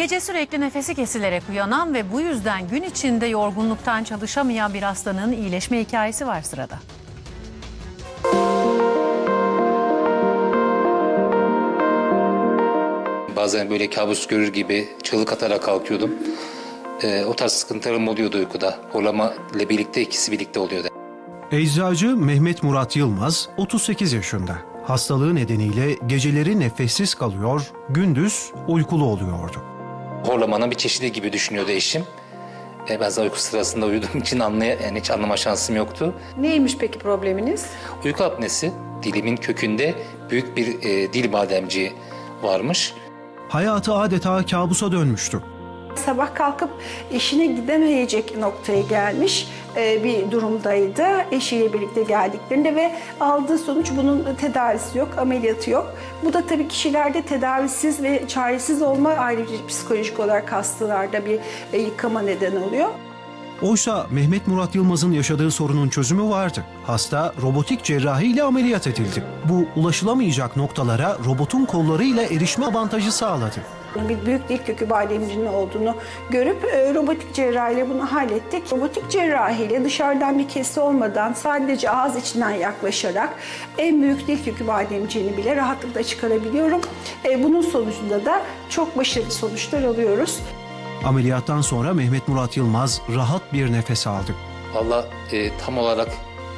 Gece sürekli nefesi kesilerek uyanan ve bu yüzden gün içinde yorgunluktan çalışamayan bir hastanın iyileşme hikayesi var sırada. Bazen böyle kabus görür gibi çığlık atarak kalkıyordum. O tarz sıkıntılarım oluyordu uykuda. Horlama ile birlikte ikisi birlikte oluyordu. Eczacı Mehmet Murat Yılmaz 38 yaşında. Hastalığı nedeniyle geceleri nefessiz kalıyor, gündüz uykulu oluyordu. Horlamanın bir çeşidi gibi düşünüyordu eşim. Bazen uyku sırasında uyuduğum için hiç anlama şansım yoktu. Neymiş peki probleminiz? Uyku apnesi, dilimin kökünde büyük bir dil bademciği varmış. Hayatı adeta kabusa dönmüştü. Sabah kalkıp işine gidemeyecek noktaya gelmiş bir durumdaydı. Eşiyle birlikte geldiklerinde ve aldığı sonuç bunun tedavisi yok, ameliyatı yok. Bu da tabii kişilerde tedavisiz ve çaresiz olma ayrıca psikolojik olarak hastalarda bir yıkama neden oluyor. Oysa Mehmet Murat Yılmaz'ın yaşadığı sorunun çözümü vardı. Hasta robotik cerrahi ile ameliyat edildi. Bu ulaşılamayacak noktalara robotun kollarıyla erişme avantajı sağladı. Bir büyük dil kökü bademcinin olduğunu görüp robotik cerrahiyle bunu hallettik. Robotik cerrahiyle dışarıdan bir kesi olmadan sadece ağız içinden yaklaşarak en büyük dil kökü bademciğini bile rahatlıkla çıkarabiliyorum. Bunun sonucunda da çok başarılı sonuçlar alıyoruz. Ameliyattan sonra Mehmet Murat Yılmaz rahat bir nefes aldı. Vallahi tam olarak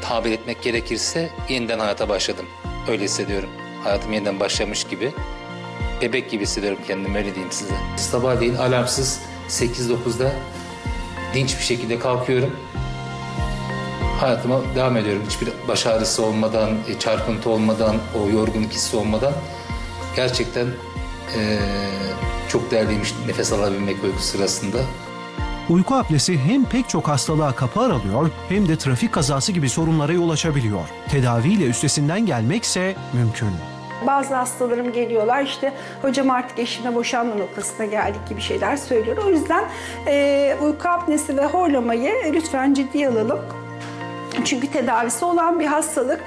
tabir etmek gerekirse yeniden hayata başladım. Öyle hissediyorum. Hayatım yeniden başlamış gibi. Bebek gibi hissediyorum kendimi, öyle diyeyim size. Sabahleyin alarmsız 8-9'da dinç bir şekilde kalkıyorum. Hayatıma devam ediyorum. Hiçbir baş ağrısı olmadan, çarpıntı olmadan, o yorgunluk hissi olmadan. Gerçekten çok değerliymiş nefes alabilmek uyku sırasında. Uyku apnesi hem pek çok hastalığa kapı aralıyor hem de trafik kazası gibi sorunlara yol açabiliyor. Tedaviyle üstesinden gelmekse mümkün. Bazı hastalarım geliyorlar işte hocam artık eşimle boşanma noktasına geldik gibi şeyler söylüyor. O yüzden uyku apnesi ve horlamayı lütfen ciddiye alalım. Çünkü tedavisi olan bir hastalık.